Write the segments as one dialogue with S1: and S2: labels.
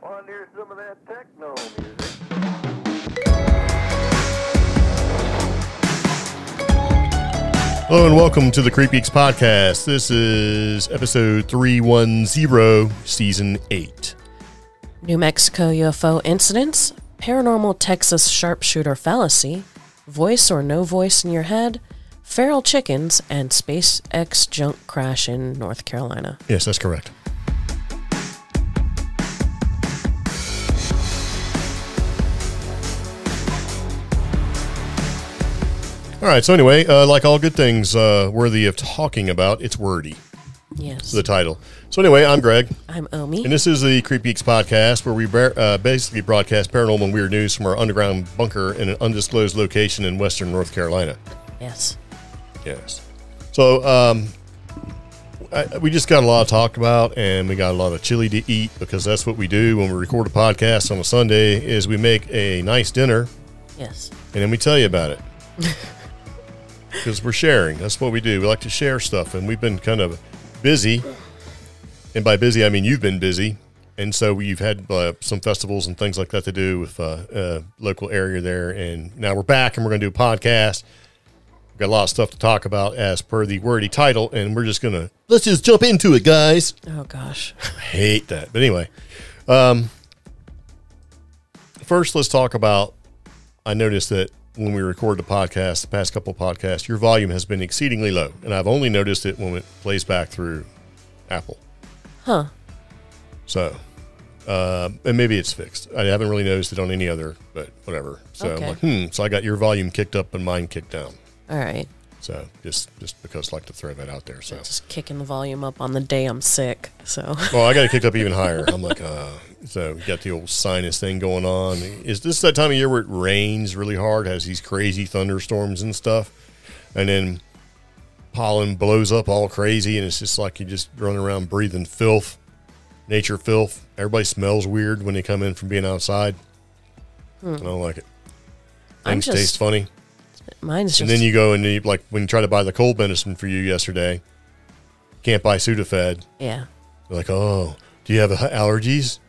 S1: Want to hear some of that techno music?
S2: Hello and welcome to the Creep Geeks Podcast. This is episode 310, season 8.
S3: New Mexico UFO incidents, paranormal Texas sharpshooter fallacy, voice or no voice in your head, feral chickens, and SpaceX junk crash in North Carolina.
S2: Yes, that's correct. All right, so anyway, like all good things worthy of talking about, it's wordy.
S3: Yes.
S2: The title. So anyway, I'm Greg.
S3: I'm Omi.
S2: And this is the Creep Geeks Podcast, where we basically broadcast paranormal and weird news from our underground bunker in an undisclosed location in western North Carolina.
S3: Yes.
S2: Yes. So we just got a lot to talk about, and we got a lot of chili to eat, because that's what we do when we record a podcast on a Sunday, is we make a nice dinner,
S3: Yes.
S2: and then we tell you about it. Because we're sharing. That's what we do. We like to share stuff, and we've been kind of busy. And by busy, I mean you've been busy. And so you've had some festivals and things like that to do with local area there. And now we're back, and we're going to do a podcast. We've got a lot of stuff to talk about as per the wordy title, and we're just going to, let's just jump into it, guys.
S3: Oh, gosh.
S2: I hate that. But anyway, first let's talk about, I noticed that when we record the podcast, the past couple of podcasts, your volume has been exceedingly low. And I've only noticed it when it plays back through Apple.
S3: Huh.
S2: So, and maybe it's fixed. I haven't really noticed it on any other, but whatever. So
S3: Okay.
S2: I'm like, so I got your volume kicked up and mine kicked down.
S3: All right.
S2: So just because I like to throw that out there. So,
S3: Just kicking the volume up on the day I'm sick, so.
S2: well, I got it kicked up even higher. I'm like, so you got the old sinus thing going on. Is this that time of year where it rains really hard, has these crazy thunderstorms and stuff, and then pollen blows up all crazy, and it's just like you just running around breathing filth, nature filth. Everybody smells weird when they come in from being outside. I don't like it. Things taste funny.
S3: Mine's just.
S2: And then you go and you, like when you try to buy the cold medicine for you yesterday, can't buy Sudafed.
S3: Yeah.
S2: They're like, oh, do you have allergies?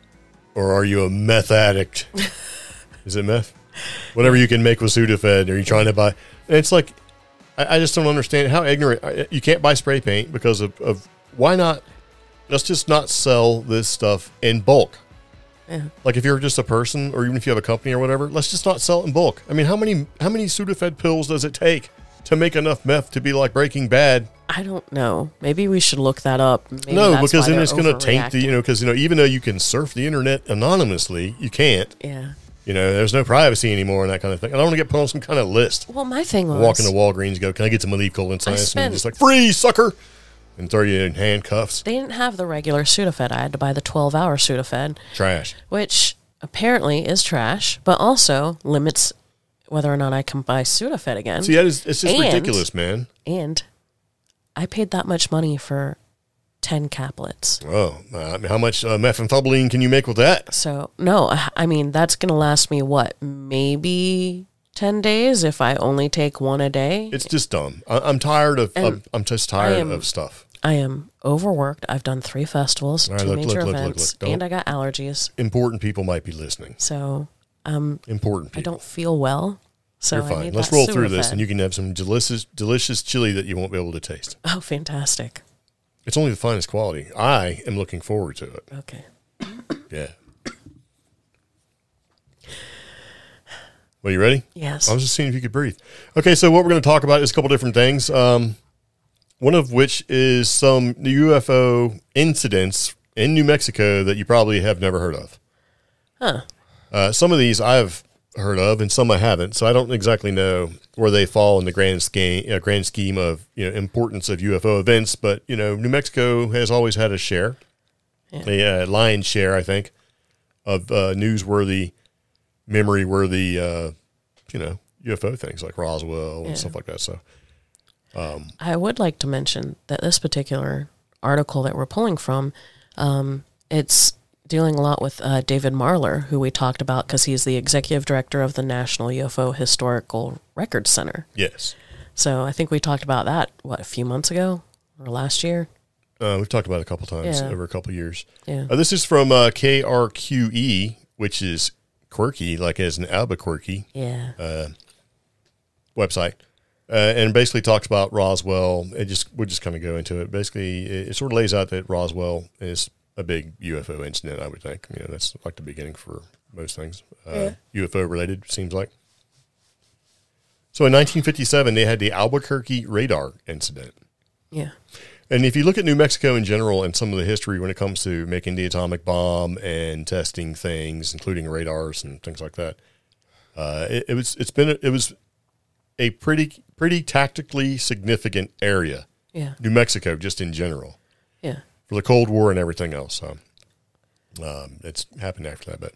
S2: Or are you a meth addict? Is it meth? Whatever you can make with Sudafed. Are you trying to buy? And it's like, I just don't understand how ignorant. You can't buy spray paint because of why not? Let's just not sell this stuff in bulk.
S3: Yeah.
S2: Like if you're just a person, or even if you have a company or whatever, let's just not sell it in bulk. I mean, how many Sudafed pills does it take to make enough meth to be like Breaking Bad?
S3: I don't know. Maybe we should look that up. Maybe
S2: No,
S3: that's
S2: because
S3: why
S2: then
S3: they're
S2: it's going to taint the,
S3: overreacting.
S2: because, even though you can surf the internet anonymously, you can't.
S3: Yeah.
S2: There's no privacy anymore and that kind of thing. I don't want to get put on some kind of list.
S3: Well, my thing was.
S2: Walk into Walgreens and go, can I get some Aleve Colon Science?
S3: spent-
S2: And just like, free, sucker! And throw you in handcuffs.
S3: They didn't have the regular Sudafed. I had to buy the 12-hour Sudafed,
S2: Trash.
S3: which apparently is trash, but also limits whether or not I can buy Sudafed again.
S2: See, it's just
S3: And-
S2: ridiculous, man.
S3: And I paid that much money for 10 caplets.
S2: Oh, how much methamphetamine can you make with that?
S3: So, no, I mean, that's going to last me, what, maybe 10 days if I only take one a day?
S2: It's just dumb. I'm tired of,
S3: And
S2: I'm just tired of stuff.
S3: I am overworked. I've done 3 festivals,
S2: All right,
S3: 2
S2: look,
S3: major
S2: look,
S3: events,
S2: don't-
S3: and I got allergies.
S2: Important people might be listening.
S3: So,
S2: Important people.
S3: I don't feel well. So
S2: You're
S3: I
S2: fine.
S3: need
S2: Let's
S3: that
S2: roll through this,
S3: Sudafed.
S2: and you can have some delicious chili that you won't be able to taste.
S3: Oh, fantastic.
S2: It's only the finest quality. I am looking forward to it.
S3: Okay.
S2: Yeah. Well, you ready?
S3: Yes.
S2: I was just seeing if you could breathe. Okay, so what we're going to talk about is a couple different things. One of which is some UFO incidents in New Mexico that you probably have never heard of.
S3: Huh.
S2: Some of these I've heard of, and some I haven't. So I don't exactly know where they fall in the grand scheme of importance of UFO events. But New Mexico has always had a share, a lion's share, I think, of newsworthy, memory-worthy, UFO things like Roswell and stuff like that. So
S3: I would like to mention that this particular article that we're pulling from, it's dealing a lot with David Marler, who we talked about because he's the executive director of the National UFO Historical Records Center.
S2: yes.
S3: So I think we talked about that, a few months ago or last year?
S2: We've talked about it a couple times
S3: Yeah.
S2: over a couple years.
S3: Yeah.
S2: This is from KRQE, which is quirky, like as an Albuquerque
S3: Yeah.
S2: website, and basically talks about Roswell. We'll just kind of go into it. Basically, it sort of lays out that Roswell is a big UFO incident. I would think, that's like the beginning for most things UFO related. Seems like. So in 1957, they had the Albuquerque radar incident.
S3: Yeah.
S2: And if you look at New Mexico in general and some of the history when it comes to making the atomic bomb and testing things, including radars and things like that, it was a pretty tactically significant area.
S3: Yeah.
S2: New Mexico, just in general,
S3: Yeah.
S2: for the Cold War and everything else. So it's happened after that, but.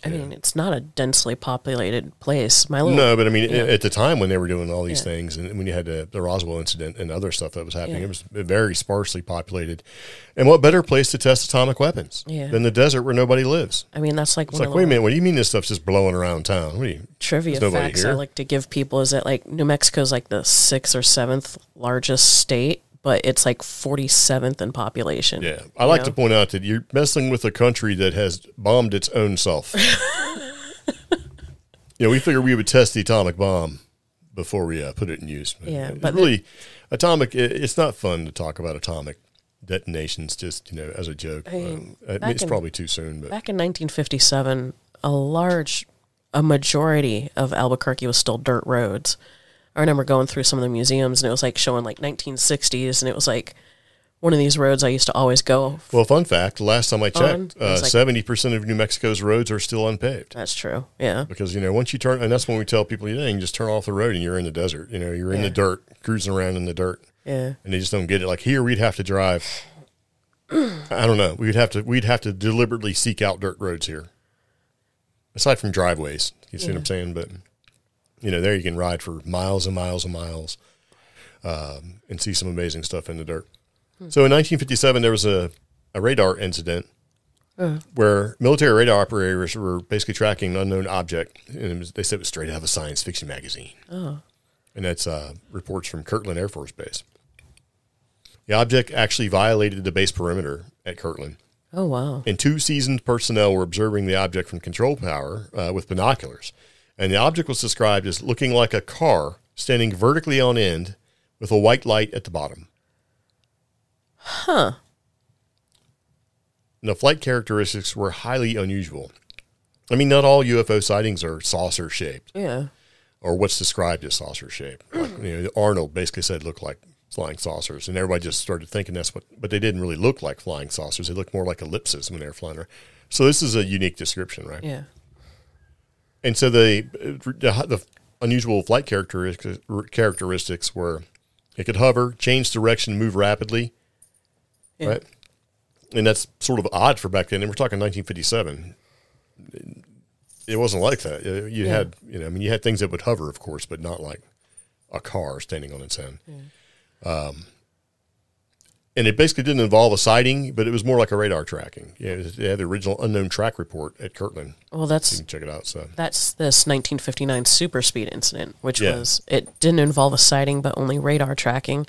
S3: I mean, it's not a densely populated place. No,
S2: but I mean, at the time when they were doing all these things, and when you had the Roswell incident and other stuff that was happening, it was very sparsely populated. And what better place to test atomic weapons than the desert where nobody lives?
S3: I mean, that's like
S2: It's like, wait a minute, what do you mean this stuff's just blowing around town? What do you
S3: trivia facts I like to give people is that like New Mexico is like the 6th or 7th largest state, but it's like 47th in population.
S2: Yeah. I like to point out that you're messing with a country that has bombed its own self. We figured we would test the atomic bomb before we put it in use. But really, it's not fun to talk about atomic detonations just, as a joke. It's probably too soon. But
S3: back in 1957, a majority of Albuquerque was still dirt roads. I remember going through some of the museums, and it was like showing like 1960s, and it was like one of these roads I used to always go.
S2: Well, fun fact, last time I checked, 70% of New Mexico's roads are still unpaved.
S3: That's true, yeah.
S2: Because, once you turn, and that's when we tell people, you can just turn off the road and you're in the desert. You're in the dirt, cruising around in the dirt.
S3: Yeah.
S2: And they just don't get it. Like here, we'd have to drive, I don't know, we'd have to deliberately seek out dirt roads here. Aside from driveways, you see what I'm saying? But... there you can ride for miles and miles and miles and see some amazing stuff in the dirt. So in 1957, there was a radar incident where military radar operators were basically tracking an unknown object. And they said it was straight out of a science fiction magazine. Oh. And that's reports from Kirtland Air Force Base. The object actually violated the base perimeter at Kirtland.
S3: Oh, wow.
S2: And 2 seasoned personnel were observing the object from control tower with binoculars. And the object was described as looking like a car standing vertically on end with a white light at the bottom.
S3: Huh.
S2: And the flight characteristics were highly unusual. I mean, not all UFO sightings are saucer-shaped.
S3: Yeah.
S2: Or what's described as saucer-shaped. Like, Arnold basically said looked like flying saucers. And everybody just started thinking but they didn't really look like flying saucers. They looked more like ellipses when they were flying around. So this is a unique description, right?
S3: Yeah.
S2: And so the unusual flight characteristics were it could hover, change direction, move rapidly, right? And that's sort of odd for back then. And we're talking 1957. It wasn't like that. You had, you had things that would hover, of course, but not like a car standing on its end. Yeah. And it basically didn't involve a sighting, but it was more like a radar tracking. They had the original unknown track report at Kirtland.
S3: Well,
S2: you can check it out. So
S3: that's this 1959 super speed incident, which it didn't involve a sighting, but only radar tracking.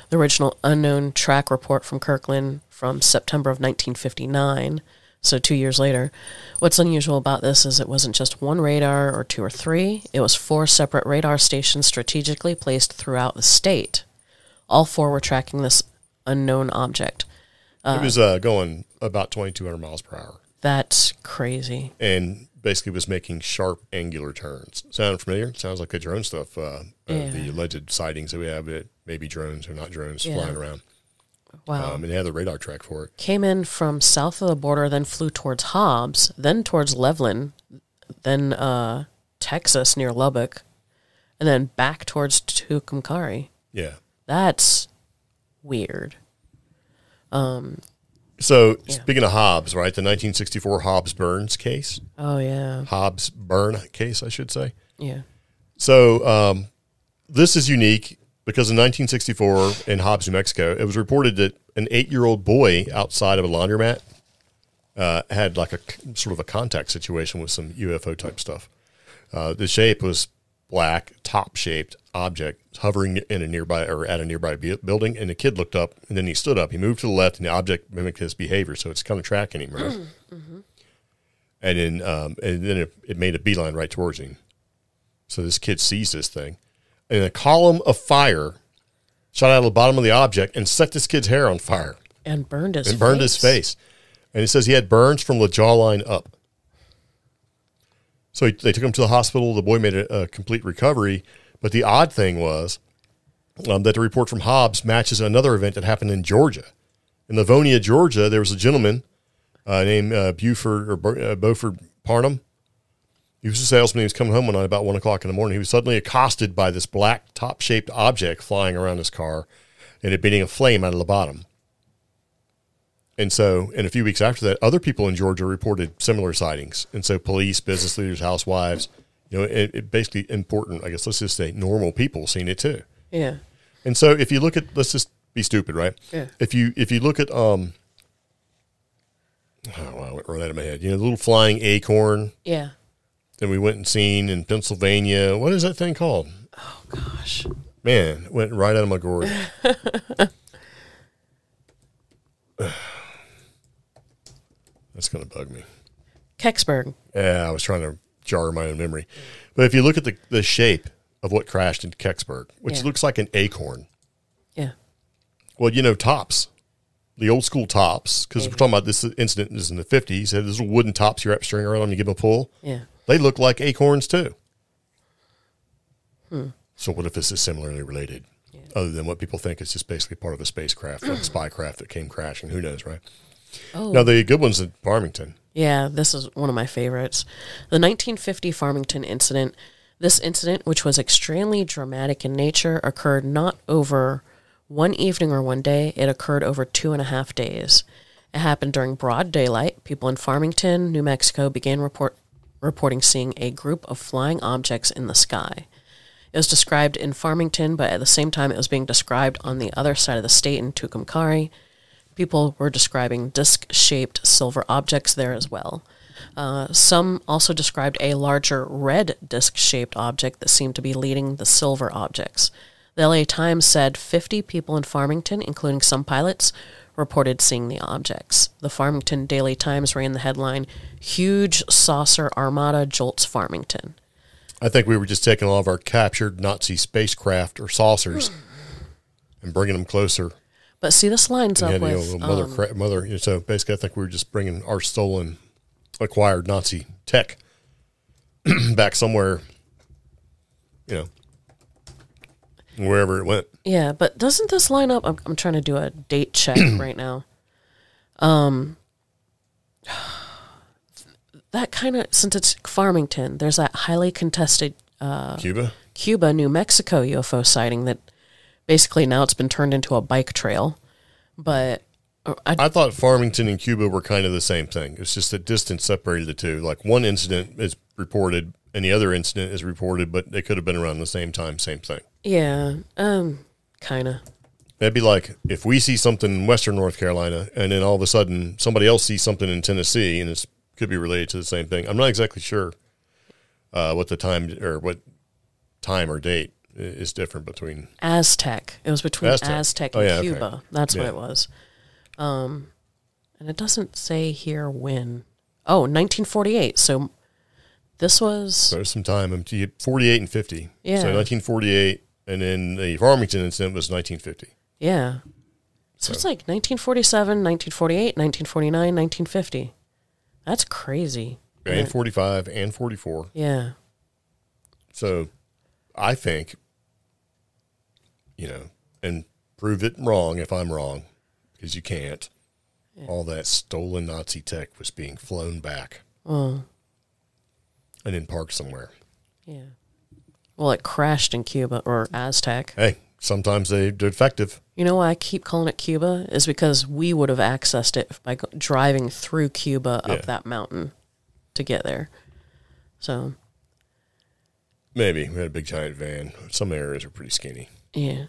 S3: The original unknown track report from Kirtland from September of 1959, so 2 years later. What's unusual about this is it wasn't just one radar or 2 or 3. It was 4 separate radar stations strategically placed throughout the state. All 4 were tracking this unknown object.
S2: It was going about 2,200 miles per hour.
S3: That's crazy.
S2: And basically was making sharp, angular turns. Sound familiar? Sounds like the drone stuff, the alleged sightings that we have, that maybe drones or not drones flying around.
S3: Wow.
S2: And they had the radar track for it.
S3: Came in from south of the border, then flew towards Hobbs, then towards Loveland, then Texas near Lubbock, and then back towards Tucumcari.
S2: Yeah.
S3: That's weird.
S2: So speaking of Hobbs, right, the 1964 Hobbs-Burns case.
S3: Oh, yeah.
S2: Hobbs-Burn case, I should say.
S3: Yeah.
S2: So this is unique because in 1964 in Hobbs, New Mexico, it was reported that an 8-year-old boy outside of a laundromat had like a sort of a contact situation with some UFO type stuff. The shape was black top-shaped object hovering in a nearby or at a nearby building, and the kid looked up, and then he stood up. He moved to the left, and the object mimicked his behavior, so it's kind of tracking him, right? Mm-hmm. And then it made a beeline right towards him. So this kid sees this thing, and a column of fire shot out of the bottom of the object and set this kid's hair on fire.
S3: And burned his
S2: face. And it says he had burns from the jawline up. So they took him to the hospital. The boy made a complete recovery. But the odd thing was that the report from Hobbs matches another event that happened in Georgia. In Livonia, Georgia, there was a gentleman named Beaufort Parnham. He was a salesman. He was coming home one night about 1 o'clock in the morning. He was suddenly accosted by this black top-shaped object flying around his car and emitting a flame out of the bottom. And so, and a few weeks after that, other people in Georgia reported similar sightings. And so police, business leaders, housewives, it basically important, I guess, let's just say normal people seen it too.
S3: Yeah.
S2: And so if you look at, let's just be stupid, right?
S3: Yeah.
S2: If you look at, I went right out of my head, the little flying acorn.
S3: Yeah.
S2: That we went and seen in Pennsylvania. What is that thing called?
S3: Oh, gosh.
S2: Man, it went right out of my gourd. That's going to bug me.
S3: Kecksburg.
S2: Yeah, I was trying to jar my own memory. But if you look at the shape of what crashed into Kecksburg, which looks like an acorn.
S3: Yeah.
S2: Well, tops, the old school tops, because we're talking about this incident is in the 50s. Had those little wooden tops you wrap string around and you give them a pull.
S3: Yeah.
S2: They look like acorns too. So what if this is similarly related? Yeah. Other than what people think is just basically part of a spacecraft, like a spycraft that came crashing. Who knows, right?
S3: Oh.
S2: Now, the good one's at Farmington.
S3: Yeah, this is one of my favorites. The 1950 Farmington incident. This incident, which was extremely dramatic in nature, occurred not over one evening or one day. It occurred over 2.5 days. It happened during broad daylight. People in Farmington, New Mexico, began reporting seeing a group of flying objects in the sky. It was described in Farmington, but at the same time it was being described on the other side of the state in Tucumcari. People were describing disc-shaped silver objects there as well. Some also described a larger red disc-shaped object that seemed to be leading the silver objects. The LA Times said 50 people in Farmington, including some pilots, reported seeing the objects. The Farmington Daily Times ran the headline, "Huge Saucer Armada Jolts Farmington."
S2: I think we were just taking all of our captured Nazi spacecraft or saucers and bringing them closer.
S3: But see, this lines up with...
S2: So basically, I think we were just bringing our stolen, acquired Nazi tech back somewhere, wherever it went.
S3: Yeah, but doesn't this line up? I'm trying to do a date check right now. That kind of, since it's Farmington, there's that highly contested Cuba, New Mexico UFO sighting that basically now it's been turned into a bike trail. But
S2: I thought Farmington and Cuba were kind of the same thing. It's just that distance separated the two. Like one incident is reported and the other incident is reported, but they could have been around the same time, same thing.
S3: Yeah, kind of.
S2: That'd be like if we see something in Western North Carolina and then all of a sudden somebody else sees something in Tennessee and it could be related to the same thing. I'm not exactly sure what time or date is different between.
S3: Aztec. It was between Aztec and Cuba.
S2: Okay.
S3: That's what it was. And it doesn't say here when. Oh, 1948. So this was...
S2: There's some time. 48 and 50.
S3: Yeah.
S2: So 1948, and then the Farmington incident was 1950.
S3: Yeah. So it's like 1947, 1948, 1949, 1950. That's crazy.
S2: And 45 and 44.
S3: Yeah.
S2: So I think, and prove it wrong if I'm wrong, because you can't. Yeah. All that stolen Nazi tech was being flown back. And then parked somewhere.
S3: Yeah. Well, it crashed in Cuba or Aztec.
S2: Hey, sometimes they're defective.
S3: You know why I keep calling it Cuba? Is because we would have accessed it by driving through Cuba up that mountain to get there. So.
S2: Maybe. We had a big giant van. Some areas are pretty skinny.
S3: Yeah.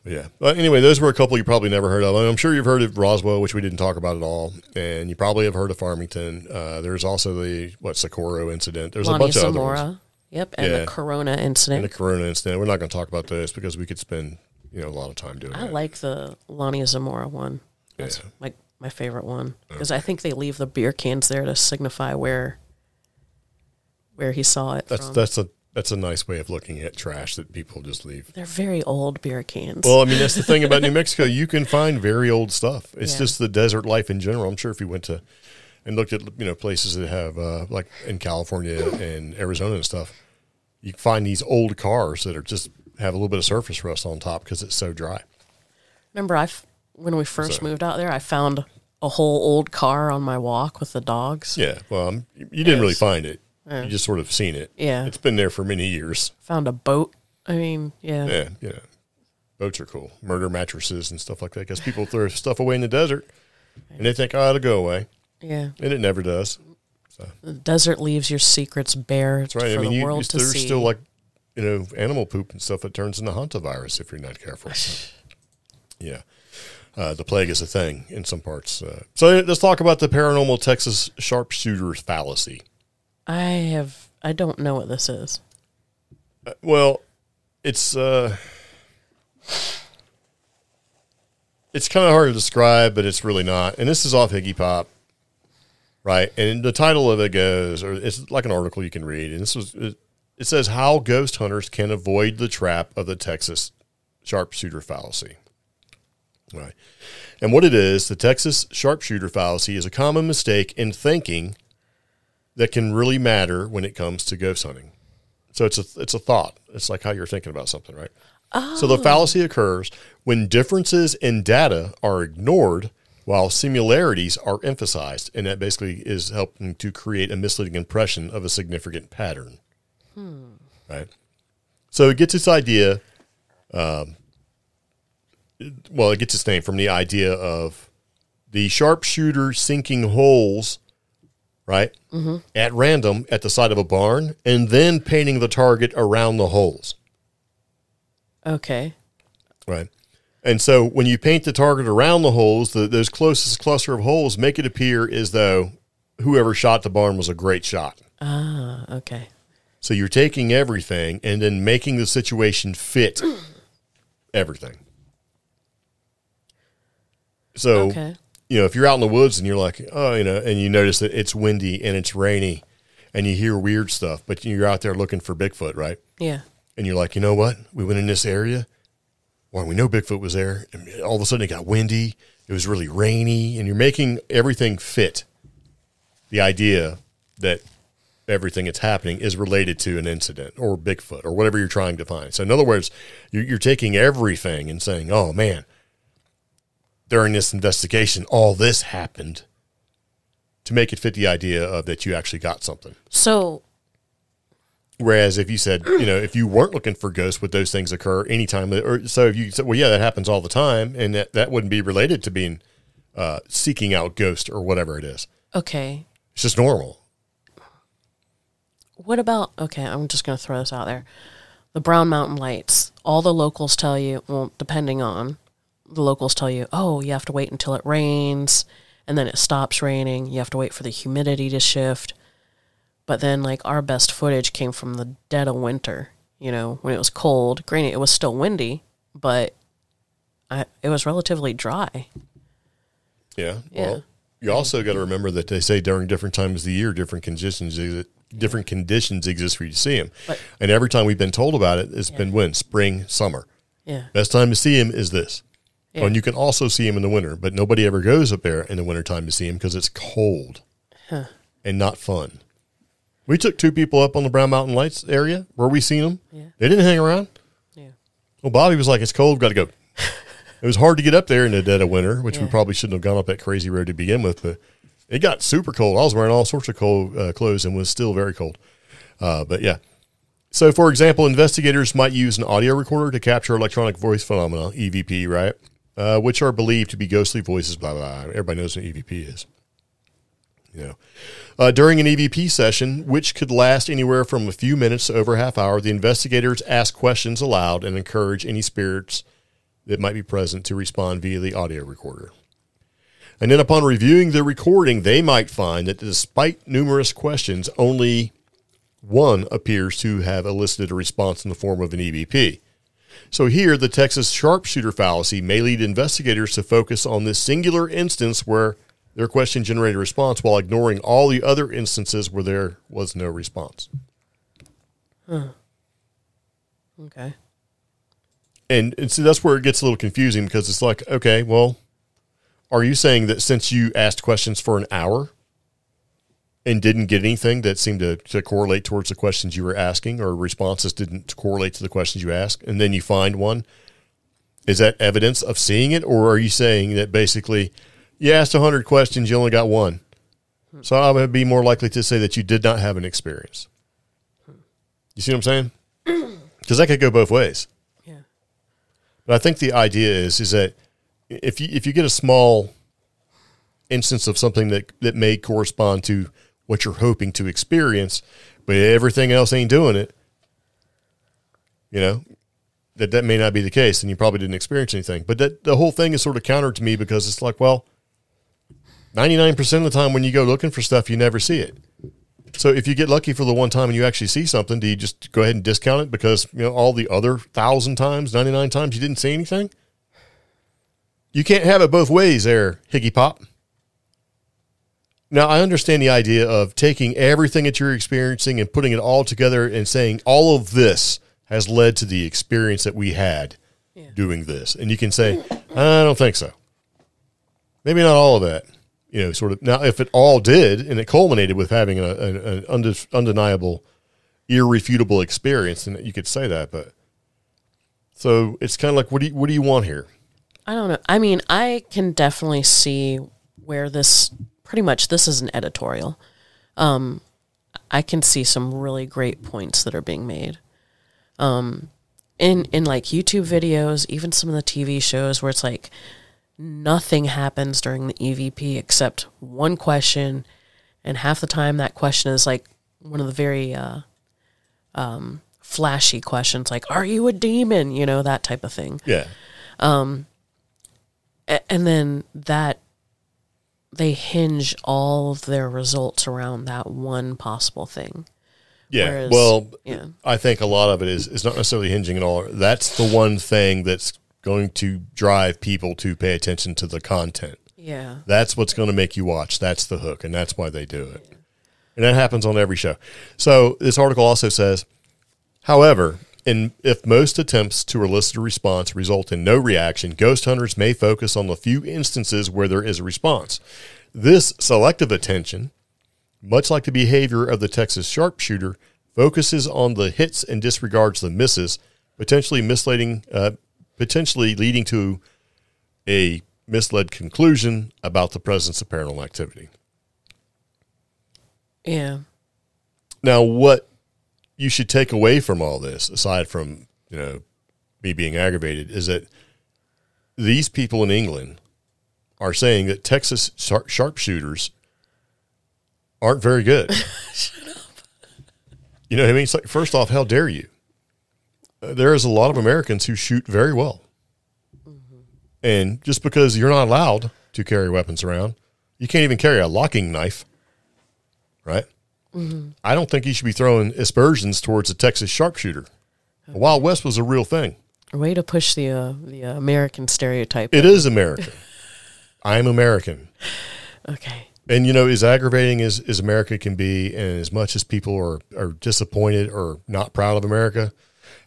S2: Yeah. But anyway, those were a couple you probably never heard of. I'm sure you've heard of Roswell, which we didn't talk about at all. And you probably have heard of Farmington. There's also the, Socorro incident. There's
S3: Lonnie
S2: a bunch
S3: Zamora.
S2: of other ones.
S3: Yep, and the Corona incident.
S2: And the Corona incident. We're not going to talk about those because we could spend a lot of time doing
S3: I
S2: that.
S3: like the Lonnie Zamora one. That's my favorite one because I think they leave the beer cans there to signify where he saw it from.
S2: That's a nice way of looking at trash that people just leave.
S3: They're very old beer cans.
S2: Well, I mean, that's the thing about New Mexico. You can find very old stuff. It's just the desert life in general. I'm sure if you went to and looked at places that have like in California and Arizona and stuff, you can find these old cars that are just have a little bit of surface rust on top because it's so dry.
S3: Remember, when we first moved out there, I found a whole old car on my walk with the dogs.
S2: Yeah, well, you didn't really find it. You just sort of seen it.
S3: Yeah.
S2: It's been there for many years.
S3: Found a boat. I mean, yeah.
S2: Yeah. Boats are cool. Murder mattresses and stuff like that because people throw stuff away in the desert and they think, it'll go away.
S3: Yeah.
S2: And it never does. So.
S3: The desert leaves your secrets bare
S2: That's right.
S3: for the world to see.
S2: There's still like, animal poop and stuff that turns into hantavirus if you're not careful. So, yeah. The plague is a thing in some parts. So let's talk about the paranormal Texas sharpshooter fallacy.
S3: I don't know what this is.
S2: Well, it's kind of hard to describe, but it's really not. And this is off Higgy Pop, right? And the title of it goes, or it's like an article you can read, and it says how ghost hunters can avoid the trap of the Texas sharpshooter fallacy. Right. And what it is, the Texas sharpshooter fallacy is a common mistake in thinking that can really matter when it comes to ghost hunting. So it's a thought. It's like how you're thinking about something, right? Oh. So the fallacy occurs when differences in data are ignored while similarities are emphasized, and that basically is helping to create a misleading impression of a significant pattern. Right? So it gets its idea, it gets its name from the idea of the sharpshooter sinking holes, right, at random at the side of a barn, and then painting the target around the holes.
S3: Okay.
S2: Right. And so when you paint the target around the holes, those closest cluster of holes make it appear as though whoever shot the barn was a great shot.
S3: Ah, okay.
S2: So you're taking everything and then making the situation fit everything. So, if you're out in the woods and you're like, and you notice that it's windy and it's rainy and you hear weird stuff, but you're out there looking for Bigfoot, right?
S3: Yeah.
S2: And you're like, you know what? We went in this area. Well, we know Bigfoot was there. And all of a sudden it got windy. It was really rainy. And you're making everything fit. The idea that everything that's happening is related to an incident or Bigfoot or whatever you're trying to find. So in other words, you're taking everything and saying, oh, man, during this investigation, all this happened to make it fit the idea of that you actually got something.
S3: So,
S2: whereas if you said, if you weren't looking for ghosts, would those things occur anytime? Or so if you said, well, yeah, that happens all the time, and that wouldn't be related to being seeking out ghosts or whatever it is.
S3: Okay.
S2: It's just normal.
S3: What about, I'm just going to throw this out there. The Brown Mountain Lights, all the locals tell you, well, depending on, the locals tell you, oh, you have to wait until it rains, and then it stops raining. You have to wait for the humidity to shift. But then, our best footage came from the dead of winter, when it was cold. Granted, it was still windy, but it was relatively dry.
S2: Yeah. Well, you also got to remember that they say during different times of the year, different conditions exist for you to see them. And every time we've been told about it, it's been when? Spring, summer.
S3: Yeah.
S2: Best time to see him is this.
S3: Yeah.
S2: And you can also see him in the winter, but nobody ever goes up there in the wintertime to see him because it's cold and not fun. We took 2 people up on the Brown Mountain Lights area where we seen them. Yeah. They didn't hang around. Yeah. Well, Bobby was like, it's cold, got to go. It was hard to get up there in the dead of winter, which we probably shouldn't have gone up that crazy road to begin with, but it got super cold. I was wearing all sorts of cold clothes and was still very cold. But yeah. So, for example, investigators might use an audio recorder to capture electronic voice phenomena, EVP, right? Which are believed to be ghostly voices, blah, blah, blah. Everybody knows what EVP is. During an EVP session, which could last anywhere from a few minutes to over a half hour, the investigators ask questions aloud and encourage any spirits that might be present to respond via the audio recorder. And then upon reviewing the recording, they might find that despite numerous questions, only one appears to have elicited a response in the form of an EVP. So here, the Texas sharpshooter fallacy may lead investigators to focus on this singular instance where their question generated a response while ignoring all the other instances where there was no response.
S3: Okay.
S2: And so that's where it gets a little confusing because it's like, okay, well, are you saying that since you asked questions for an hour and didn't get anything that seemed to correlate towards the questions you were asking, or responses didn't correlate to the questions you asked, and then you find one, is that evidence of seeing it? Or are you saying that basically you asked 100 questions, you only got one? So I would be more likely to say that you did not have an experience. You see what I'm saying? Because that could go both ways.
S3: Yeah.
S2: But I think the idea is that if you get a small instance of something that may correspond to what you're hoping to experience, but everything else ain't doing it, that may not be the case, and you probably didn't experience anything. But that the whole thing is sort of counter to me because it's like, well, 99% of the time when you go looking for stuff, you never see it. So if you get lucky for the one time and you actually see something, do you just go ahead and discount it because all the other 1,000 times, 99 times you didn't see anything? You can't have it both ways there, Higgy Pop. Now, I understand the idea of taking everything that you're experiencing and putting it all together and saying all of this has led to the experience that we had doing this. And you can say, I don't think so. Maybe not all of that. Sort of. Now, if it all did and it culminated with having an undeniable, irrefutable experience, then you could say that. But so it's kind of like, what do you want here?
S3: I don't know. I mean, I can definitely see where this is an editorial. I can see some really great points that are being made. In like YouTube videos, even some of the TV shows where it's like nothing happens during the EVP except one question, and half the time that question is like one of the very flashy questions, like, are you a demon? That type of thing.
S2: Yeah.
S3: And then that they hinge all of their results around that one possible thing.
S2: Yeah.
S3: Whereas,
S2: I think a lot of it is not necessarily hinging at all. That's the one thing that's going to drive people to pay attention to the content.
S3: Yeah.
S2: That's what's going to make you watch. That's the hook, and that's why they do it. And that happens on every show. So this article also says, however, if most attempts to elicit a response result in no reaction, ghost hunters may focus on the few instances where there is a response. This selective attention, much like the behavior of the Texas sharpshooter, focuses on the hits and disregards the misses, potentially leading to a misled conclusion about the presence of paranormal activity.
S3: Yeah.
S2: Now, what you should take away from all this, aside from, me being aggravated, is that these people in England are saying that Texas sharpshooters aren't very good.
S3: Shut up.
S2: You know what I mean? It's like, first off, how dare you? There is a lot of Americans who shoot very well. Mm-hmm. And just because you're not allowed to carry weapons around, you can't even carry a locking knife, right? Mm-hmm. I don't think you should be throwing aspersions towards a Texas sharpshooter. Okay. The Wild West was a real thing.
S3: Way to push the American stereotype.
S2: It is American. I'm American.
S3: Okay.
S2: And, as aggravating as America can be, and as much as people are disappointed or not proud of America,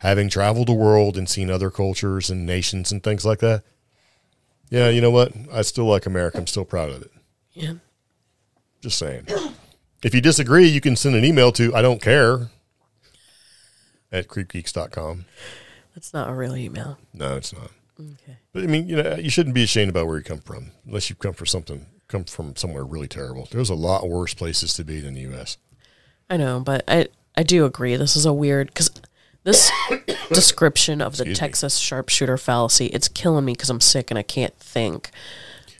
S2: having traveled the world and seen other cultures and nations and things like that, yeah, you know what? I still like America. I'm still proud of it.
S3: Yeah.
S2: Just saying. If you disagree, you can send an email to I don't care at creepgeeks.com.
S3: That's not a real email.
S2: No, it's not.
S3: Okay.
S2: But I mean, you shouldn't be ashamed about where you come from, unless you come from somewhere really terrible. There's a lot worse places to be than the U.S.
S3: I know, but I do agree. This is a weird, because this description of the Texas sharpshooter fallacy, it's killing me because I'm sick and I can't think.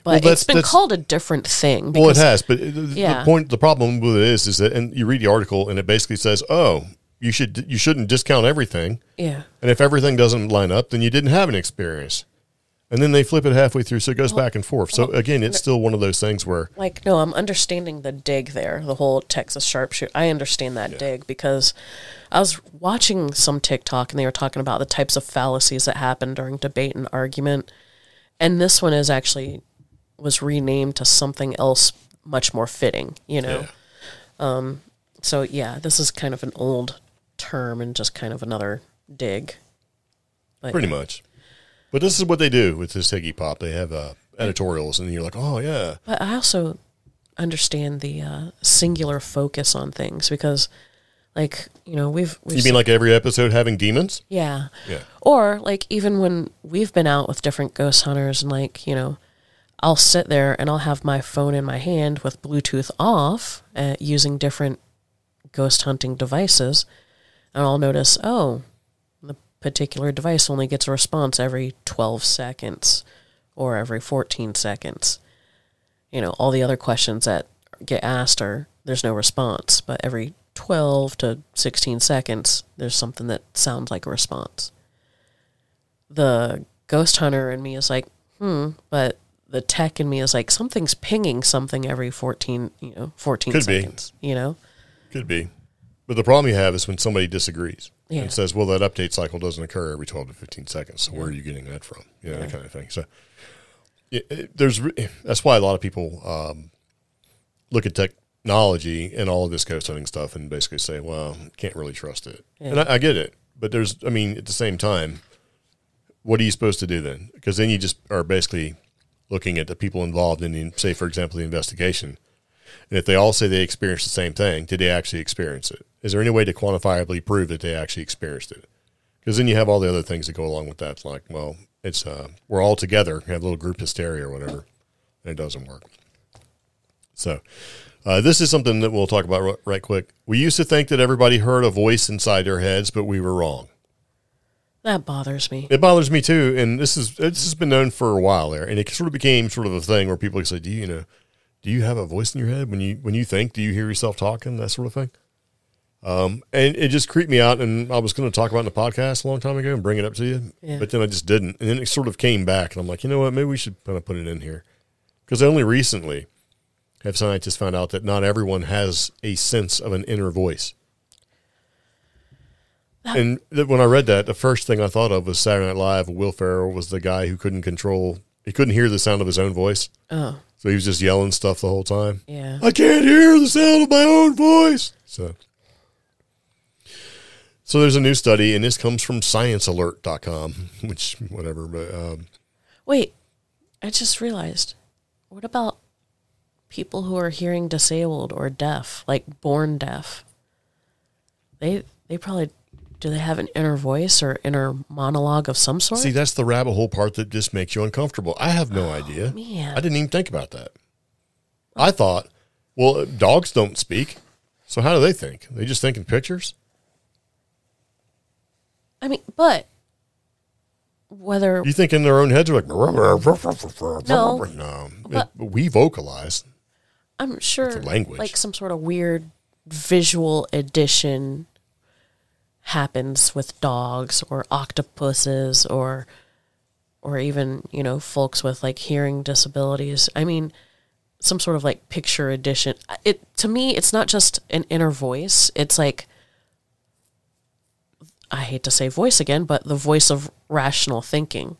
S3: But it's been called a different thing.
S2: Well, it has, but the problem with it is that, and you read the article and it basically says, you shouldn't discount everything.
S3: Yeah.
S2: And if everything doesn't line up, then you didn't have an experience. And then they flip it halfway through, so it goes back and forth. So, again, it's still one of those things where...
S3: Like, no, I'm understanding the dig there, the whole Texas sharpshooter. I understand that dig because I was watching some TikTok, and they were talking about the types of fallacies that happen during debate and argument. And this one was renamed to something else much more fitting, you know? Yeah. So, yeah, this is kind of an old term and just kind of another dig. But,
S2: pretty much. But this is what they do with this Iggy Pop. They have editorials, and you're like, oh, yeah.
S3: But I also understand the singular focus on things because, like, you know, we've
S2: You mean like every episode having demons?
S3: Yeah.
S2: Yeah.
S3: Or, like, even when we've been out with different ghost hunters and, like, you know, I'll sit there and I'll have my phone in my hand with Bluetooth off using different ghost hunting devices, and I'll notice, oh, the particular device only gets a response every 12 seconds or every 14 seconds. You know, all the other questions that get asked there's no response, but every 12 to 16 seconds, there's something that sounds like a response. The ghost hunter in me is like, but the tech in me is like, something's pinging something every 14
S2: Could
S3: seconds,
S2: be.
S3: you know?
S2: Could be. But the problem you have is when somebody disagrees and
S3: Yeah.
S2: says, well, that update cycle doesn't occur every 12 to 15 seconds, so where are you getting that from? You know, that kind of thing. So that's why a lot of people look at technology and all of this ghost hunting stuff and basically say, well, can't really trust it. Yeah. And I get it. But at the same time, what are you supposed to do then? Because then you just are basically looking at the people involved in, say, for example, the investigation. And if they all say they experienced the same thing, did they actually experience it? Is there any way to quantifiably prove that they actually experienced it? Because then you have all the other things that go along with that. It's like, well, it's we're all together, have a little group hysteria or whatever, and it doesn't work. So this is something that we'll talk about right quick. We used to think that everybody heard a voice inside their heads, but we were wrong.
S3: That bothers me.
S2: It bothers me too, and this has been known for a while there, and it sort of became sort of a thing where people say, "Do you have a voice in your head when you think? Do you hear yourself talking? That sort of thing." And it just creeped me out, and I was going to talk about it in the podcast a long time ago and bring it up to you, but then I just didn't, and then it sort of came back, and I'm like, you know what? Maybe we should kind of put it in here, because only recently have scientists found out that not everyone has a sense of an inner voice. And when I read that, the first thing I thought of was Saturday Night Live. Will Ferrell was the guy who couldn't hear the sound of his own voice. Oh. So he was just yelling stuff the whole time.
S3: Yeah.
S2: I can't hear the sound of my own voice. So there's a new study, and this comes from sciencealert.com, which, whatever. But
S3: wait, I just realized, what about people who are hearing disabled or deaf, like born deaf? They probably... Do they have an inner voice or inner monologue of some sort?
S2: See, that's the rabbit hole part that just makes you uncomfortable. I have no idea.
S3: Man.
S2: I didn't even think about that. I thought, well, dogs don't speak, so how do they think? They just think in pictures?
S3: I mean, but whether...
S2: You think in their own heads are like...
S3: No.
S2: No. We vocalize.
S3: I'm sure
S2: language.
S3: Like some sort of weird visual addition happens with dogs or octopuses or even, folks with like hearing disabilities. I mean, some sort of like picture addition. To me, it's not just an inner voice. It's like, I hate to say voice again, but the voice of rational thinking.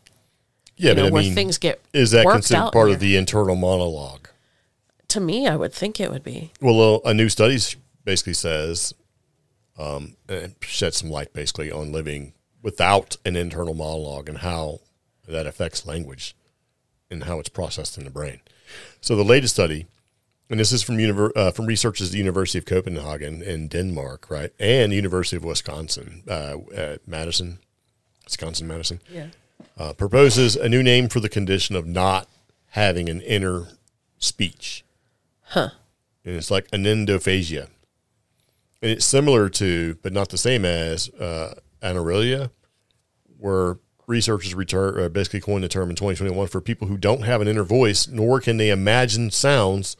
S2: Yeah, but
S3: where things get
S2: is that
S3: worked
S2: considered
S3: out
S2: part
S3: here.
S2: of the internal monologue?
S3: To me, I would think it would be.
S2: Well, a new study basically says, and shed some light basically on living without an internal monologue and how that affects language and how it's processed in the brain. So the latest study, and this is from researchers at the University of Copenhagen in Denmark, right, and the University of Wisconsin, Madison,
S3: Yeah.
S2: Proposes a new name for the condition of not having an inner speech.
S3: Huh.
S2: And it's like anendophagia. And it's similar to, but not the same as, anaurelia, where researchers basically coined the term in 2021 for people who don't have an inner voice, nor can they imagine sounds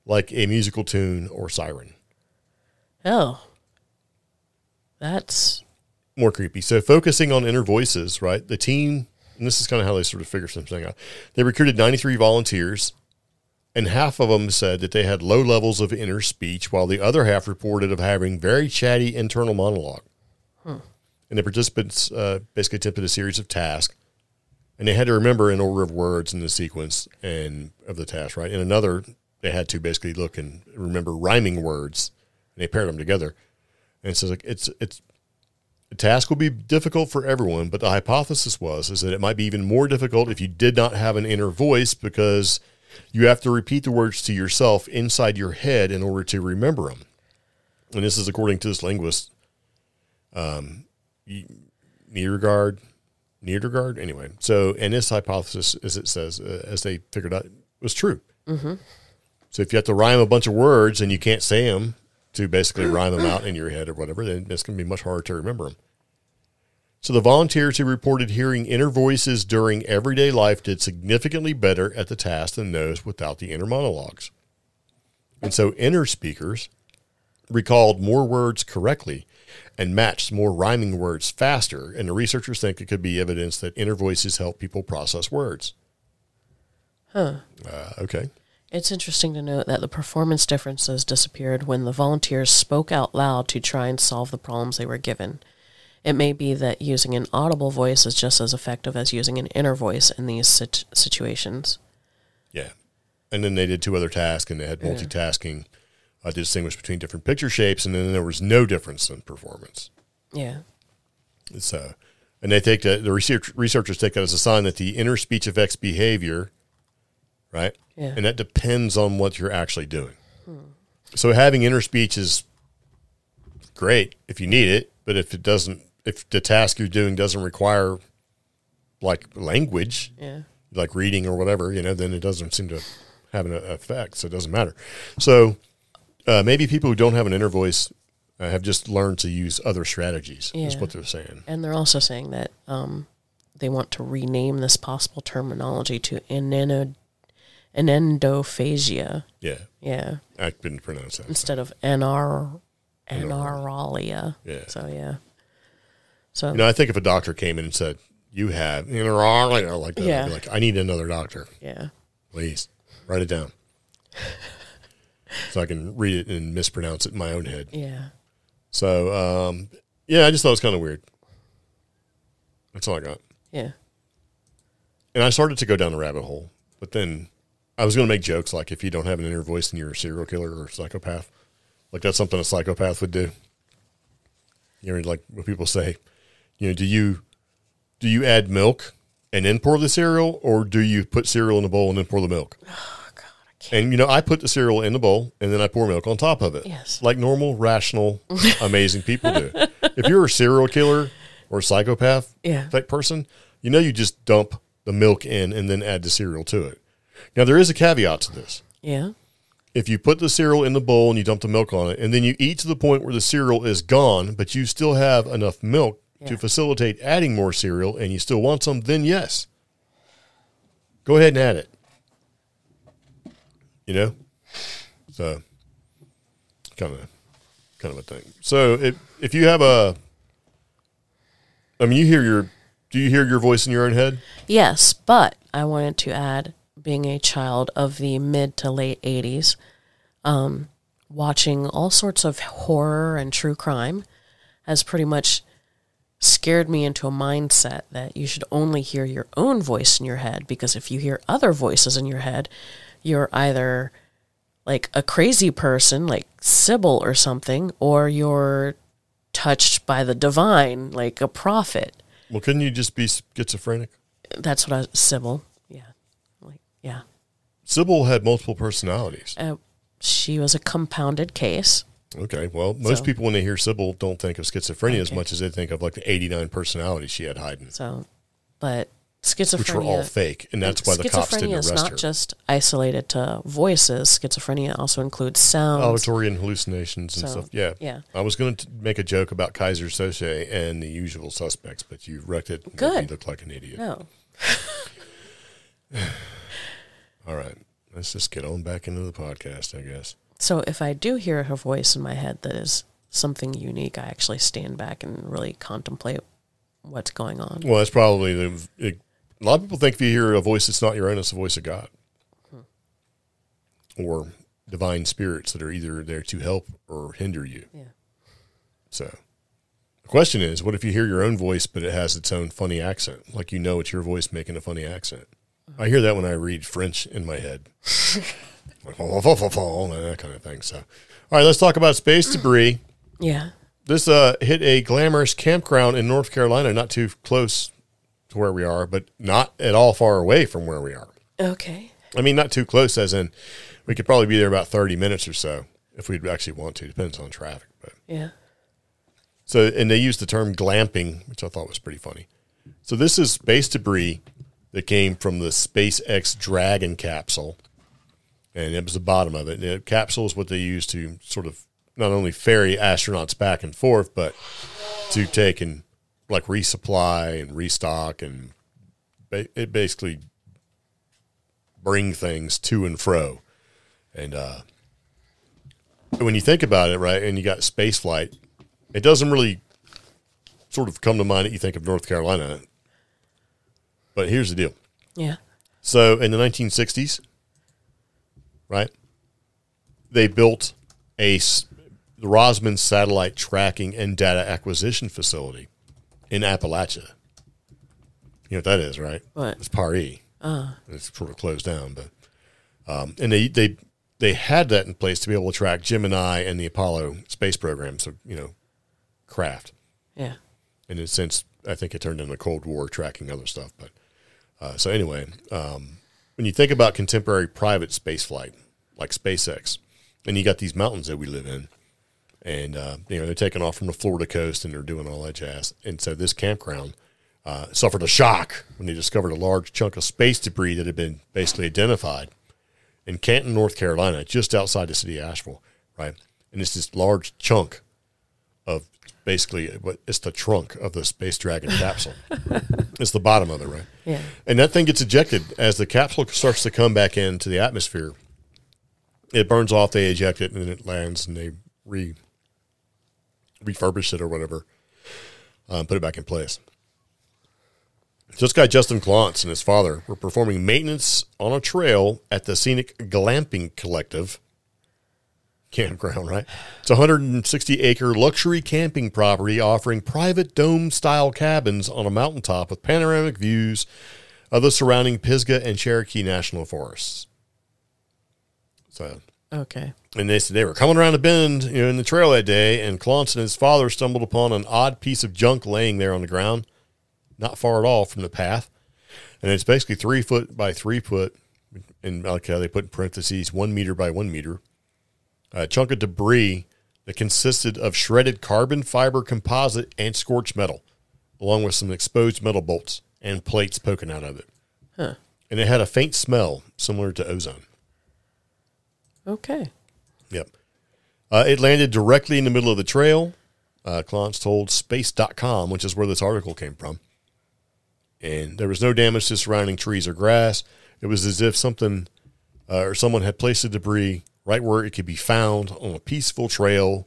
S2: like a musical tune or siren.
S3: Oh. That's...
S2: more creepy. So focusing on inner voices, right? The team and this is kind of how they sort of figure something out. They recruited 93 volunteers, and half of them said that they had low levels of inner speech, while the other half reported of having very chatty internal monologue. And the participants basically attempted a series of tasks, and they had to remember an order of words in the sequence and of the task, right? In another, they had to basically look and remember rhyming words, and they paired them together. And so it's the task will be difficult for everyone, but the hypothesis is that it might be even more difficult if you did not have an inner voice, because you have to repeat the words to yourself inside your head in order to remember them. And this is according to this linguist, Nedergaard. Anyway, so, and this hypothesis, as it says, as they figured out, was true. Mm-hmm. So if you have to rhyme a bunch of words and you can't say them to basically rhyme them out in your head or whatever, then it's going to be much harder to remember them. So the volunteers who reported hearing inner voices during everyday life did significantly better at the task than those without the inner monologues. And so inner speakers recalled more words correctly and matched more rhyming words faster, and the researchers think it could be evidence that inner voices help people process words. Okay.
S3: It's interesting to note that the performance differences disappeared when the volunteers spoke out loud to try and solve the problems they were given. It may be that using an audible voice is just as effective as using an inner voice in these situations.
S2: Yeah. And then they did 2 other tasks, and they had multitasking to distinguish between different picture shapes, and then there was no difference in performance.
S3: Yeah.
S2: So, and they take that, the researchers take that as a sign that the inner speech affects behavior, right?
S3: Yeah.
S2: And that depends on what you're actually doing. So having inner speech is great if you need it, but if the task you're doing doesn't require like language, like reading or whatever, then it doesn't seem to have an effect. So it doesn't matter. So maybe people who don't have an inner voice have just learned to use other strategies, is what they're saying.
S3: And they're also saying that they want to rename this possible terminology to enendophagia.
S2: Yeah.
S3: Yeah.
S2: I couldn't pronounce that.
S3: Instead of enaralia.
S2: Yeah.
S3: So, yeah. So,
S2: I think if a doctor came in and said, you have enaralia, like that, I'd be like, I need another doctor.
S3: Yeah.
S2: Please, write it down. So I can read it and mispronounce it in my own head.
S3: Yeah.
S2: So, I just thought it was kind of weird. That's all I got.
S3: Yeah.
S2: And I started to go down the rabbit hole, but then I was going to make jokes like, if you don't have an inner voice, then you're a serial killer or a psychopath. Like, that's something a psychopath would do. Like what people say, do you add milk and then pour the cereal, or do you put cereal in a bowl and then pour the milk?
S3: Oh, God, I can't.
S2: And, I put the cereal in the bowl and then I pour milk on top of it.
S3: Yes.
S2: Like normal, rational, amazing people do. If you're a serial killer or a psychopath type person, you just dump the milk in and then add the cereal to it. Now, there is a caveat to this.
S3: Yeah.
S2: If you put the cereal in the bowl and you dump the milk on it, and then you eat to the point where the cereal is gone, but you still have enough milk to facilitate adding more cereal, and you still want some, then yes. Go ahead and add it. So kind of a thing. So if you have do you hear your voice in your own head?
S3: Yes, but I wanted to add, being a child of the mid to late 80s, watching all sorts of horror and true crime has pretty much scared me into a mindset that you should only hear your own voice in your head, because if you hear other voices in your head, you're either like a crazy person like Sybil or something, or you're touched by the divine like a prophet.
S2: Well, couldn't you just be schizophrenic?
S3: That's what Sybil. Yeah.
S2: Sybil had multiple personalities.
S3: She was a compounded case.
S2: Okay, well, most people when they hear Sybil don't think of schizophrenia as much as they think of like the 89 personalities she had hiding.
S3: So, but schizophrenia,
S2: which were all fake, and that's why the cops didn't arrest her.
S3: Schizophrenia is not just isolated to voices. Schizophrenia also includes sounds,
S2: auditory and hallucinations and stuff. Yeah. I was going to make a joke about Kaiser Soze and The Usual Suspects, but you wrecked it.
S3: Good.
S2: You look like an idiot.
S3: No.
S2: All right, let's just get on back into the podcast, I guess.
S3: So if I do hear her voice in my head that is something unique, I actually stand back and really contemplate what's going on.
S2: Well, that's probably A lot of people think if you hear a voice that's not your own, it's the voice of God. Or divine spirits that are either there to help or hinder you.
S3: Yeah.
S2: So the question is, what if you hear your own voice, but it has its own funny accent? Like, you know, it's your voice making a funny accent. I hear that when I read French in my head. Like, that kind of thing. So, all right, let's talk about space debris.
S3: Yeah.
S2: This hit a glamorous campground in North Carolina, not too close to where we are, but not at all far away from where we are.
S3: Okay.
S2: I mean, not too close as in we could probably be there about 30 minutes or so if we'd actually want to. Depends on traffic. But
S3: Yeah.
S2: so, and they used the term glamping, which I thought was pretty funny. So this is space debris that came from the SpaceX Dragon capsule, and it was the bottom of it. The capsule is what they use to sort of not only ferry astronauts back and forth, but to take and like resupply and restock and it basically bring things to and fro. And when you think about it, right, and you got space flight, it doesn't really sort of come to mind that you think of North Carolina. But here's the deal.
S3: Yeah.
S2: So in the 1960s, right, they built the Rosman Satellite Tracking and Data Acquisition Facility in Appalachia. You know what that is, right?
S3: What?
S2: It's Pari. It's sort of closed down, but and they had that in place to be able to track Gemini and the Apollo space program. So, you know, craft.
S3: Yeah.
S2: And in a sense, I think it turned into the Cold War tracking other stuff. But so anyway, when you think about contemporary private space flight, like SpaceX, and you got these mountains that we live in, and you know, they're taking off from the Florida coast and they're doing all that jazz. And so this campground suffered a shock when they discovered a large chunk of space debris that had been basically identified in Canton, North Carolina, just outside the city of Asheville, right? And it's this large chunk of basically, it's the trunk of the Space Dragon capsule. It's the bottom of it, right?
S3: Yeah.
S2: And that thing gets ejected as the capsule starts to come back into the atmosphere. It burns off, they eject it, and then it lands, and they refurbish it or whatever, put it back in place. So this guy, Justin Klontz, and his father were performing maintenance on a trail at the Scenic Glamping Collective campground, right? It's a 160-acre luxury camping property offering private dome-style cabins on a mountaintop with panoramic views of the surrounding Pisgah and Cherokee National Forests. So,
S3: Okay.
S2: and they said they were coming around a bend, you know, in the trail that day, and Klontz and his father stumbled upon an odd piece of junk laying there on the ground, not far at all from the path. And it's basically 3 foot by 3 foot, and like how they put in parentheses, 1 meter by 1 meter. A chunk of debris that consisted of shredded carbon fiber composite and scorched metal, along with some exposed metal bolts and plates poking out of it.
S3: Huh.
S2: And it had a faint smell similar to ozone.
S3: Okay.
S2: Yep. It landed directly in the middle of the trail. Klontz told space.com, which is where this article came from. And there was no damage to surrounding trees or grass. It was as if something or someone had placed the debris right where it could be found on a peaceful trail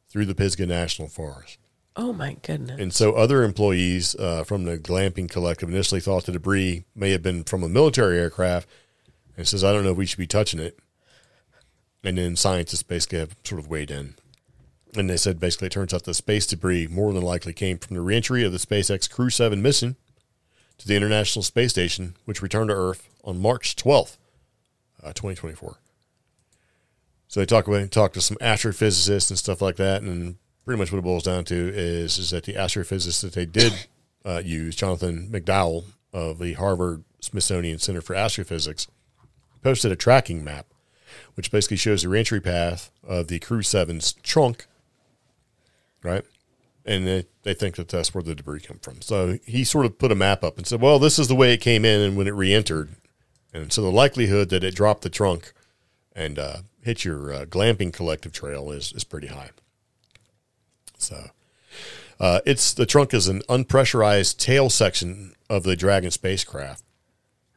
S2: through the Pisgah National Forest.
S3: Oh, my goodness.
S2: And so other employees from the Glamping Collective initially thought the debris may have been from a military aircraft and says, I don't know if we should be touching it. And then scientists basically have sort of weighed in. And they said basically it turns out the space debris more than likely came from the reentry of the SpaceX Crew 7 mission to the International Space Station, which returned to Earth on March 12th, 2024. So they talk to some astrophysicists and stuff like that, and pretty much what it boils down to is that the astrophysicist that they did use, Jonathan McDowell of the Harvard Smithsonian Center for Astrophysics, posted a tracking map, which basically shows the reentry path of the Crew 7's trunk, right? And they think that that's where the debris come from. So he sort of put a map up and said, well, this is the way it came in and when it re-entered. And so the likelihood that it dropped the trunk and hit your Glamping Collective trail is pretty high. So the trunk is an unpressurized tail section of the Dragon spacecraft.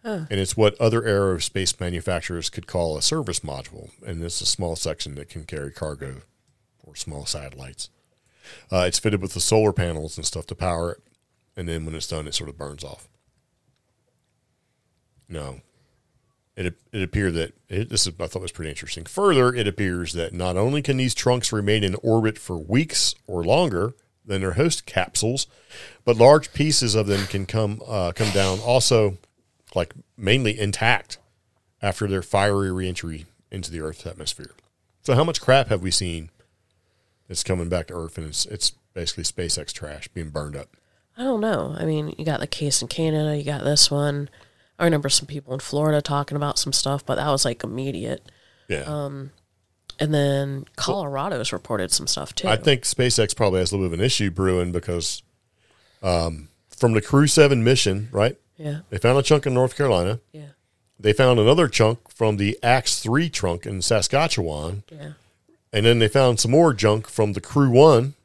S2: Huh. And it's what other aerospace manufacturers could call a service module. And it's a small section that can carry cargo or small satellites. It's fitted with the solar panels and stuff to power it. And then when it's done, it sort of burns off. No. It appeared that I thought was pretty interesting. Further, it appears that not only can these trunks remain in orbit for weeks or longer than their host capsules, but large pieces of them can come down also, like mainly intact after their fiery reentry into the Earth's atmosphere. So, how much crap have we seen that's coming back to Earth, and it's basically SpaceX trash being burned up?
S3: I don't know. I mean, you got the case in Canada, you got this one. I remember some people in Florida talking about some stuff, but that was like immediate.
S2: Yeah.
S3: And then Colorado's reported some stuff too.
S2: I think SpaceX probably has a little bit of an issue brewing because from the Crew 7 mission, right?
S3: Yeah.
S2: They found a chunk in North Carolina.
S3: Yeah.
S2: They found another chunk from the Axe-3 trunk in Saskatchewan.
S3: Yeah.
S2: And then they found some more junk from the Crew 1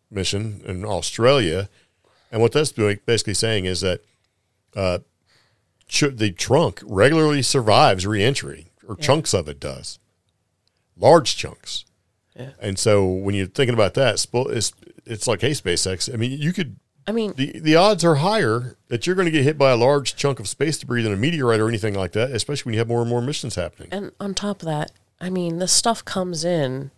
S2: mission in Australia. And what that's basically saying is that the trunk regularly survives reentry, or chunks of it does. Large chunks.
S3: Yeah.
S2: And so when you're thinking about that, it's like, hey, SpaceX, I mean, the odds are higher that you're going to get hit by a large chunk of space debris than a meteorite or anything like that, especially when you have more and more missions happening.
S3: And on top of that, I mean, this stuff comes in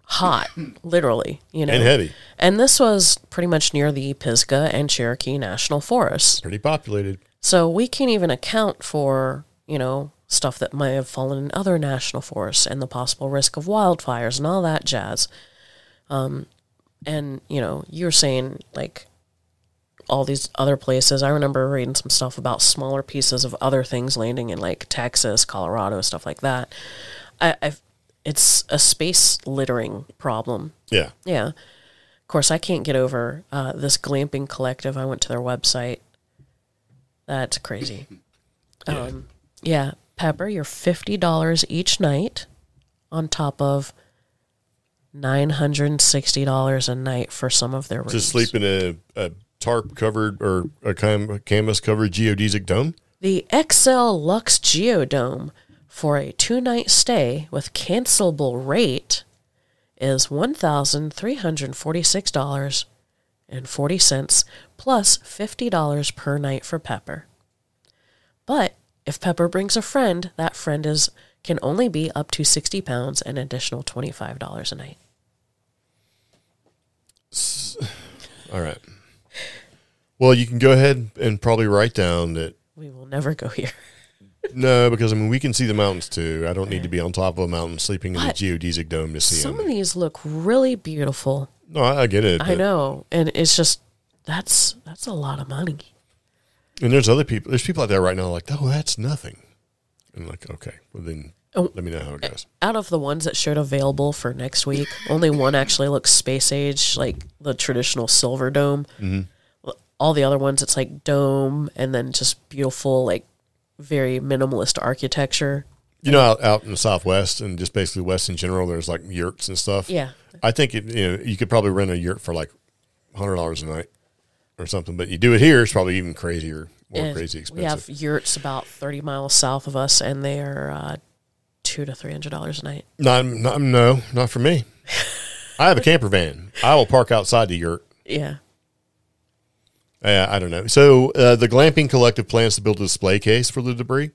S3: hot, literally, you know.
S2: And heavy.
S3: And this was pretty much near the Pisgah and Cherokee National Forests.
S2: Pretty populated.
S3: So we can't even account for, you know, stuff that might have fallen in other national forests and the possible risk of wildfires and all that jazz. And, you know, you're saying, like, all these other places. I remember reading some stuff about smaller pieces of other things landing in, like, Texas, Colorado, stuff like that. It's a space littering problem.
S2: Yeah.
S3: Yeah. Of course, I can't get over this glamping collective. I went to their website. That's crazy. Yeah. Pepper, you're $50 each night on top of $960 a night for some of their rooms.
S2: To sleep in a tarp-covered or a canvas-covered geodesic dome? The
S3: XL Lux Geodome for a 2-night stay with cancelable rate is $1,346.40 plus $50 per night for Pepper. But if Pepper brings a friend, that friend can only be up to 60 pounds and an additional $25 a night.
S2: All right. Well, you can go ahead and probably write down that.
S3: We will never go here.
S2: No, because, I mean, we can see the mountains, too. I don't need to be on top of a mountain sleeping in a geodesic dome to see them.
S3: Some of these look really beautiful.
S2: No, I get it.
S3: I know. And it's just, that's a lot of money.
S2: And there's people out there right now like, oh, that's nothing. And like, okay, well then let me know how it goes.
S3: Out of the ones that showed available for next week, only one actually looks space age, like the traditional silver dome. Mm-hmm. All the other ones, it's like dome and then just beautiful, like very minimalist architecture.
S2: You know, out in the Southwest and just basically West in general, there's like yurts and stuff.
S3: Yeah.
S2: I think you could probably rent a yurt for like $100 a night or something, but you do it here, it's probably even crazier, crazy expensive.
S3: We have yurts about 30 miles south of us, and they are $200 to $300 a night.
S2: No, not for me. I have a camper van. I will park outside the yurt.
S3: Yeah.
S2: I don't know. So the Glamping Collective plans to build a display case for the debris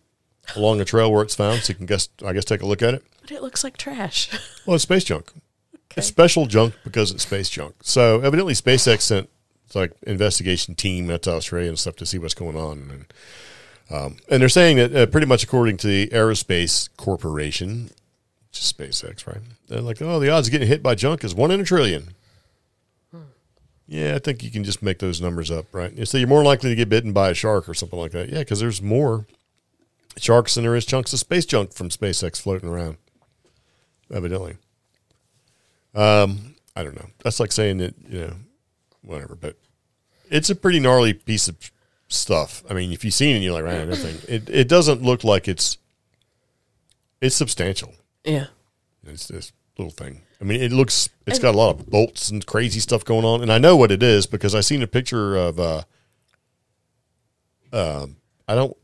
S2: along a trail where it's found, so you can I guess take a look at it.
S3: But it looks like trash.
S2: Well, it's space junk.
S3: Okay. It's
S2: special junk because it's space junk. So evidently SpaceX sent like investigation team out to Australia and stuff to see what's going on. And they're saying that pretty much according to the Aerospace Corporation, which is SpaceX, right? They're like, oh, the odds of getting hit by junk is 1 in a trillion. Yeah, I think you can just make those numbers up, right? So you're more likely to get bitten by a shark or something like that. Yeah, because there's more sharks than there is chunks of space junk from SpaceX floating around, evidently. I don't know. That's like saying that, whatever. But it's a pretty gnarly piece of stuff. I mean, if you've seen it, you're like, right, nothing. It doesn't look like it's substantial.
S3: Yeah.
S2: It's this little thing. I mean, it's got a lot of bolts and crazy stuff going on. And I know what it is because I seen a picture of, I'm not,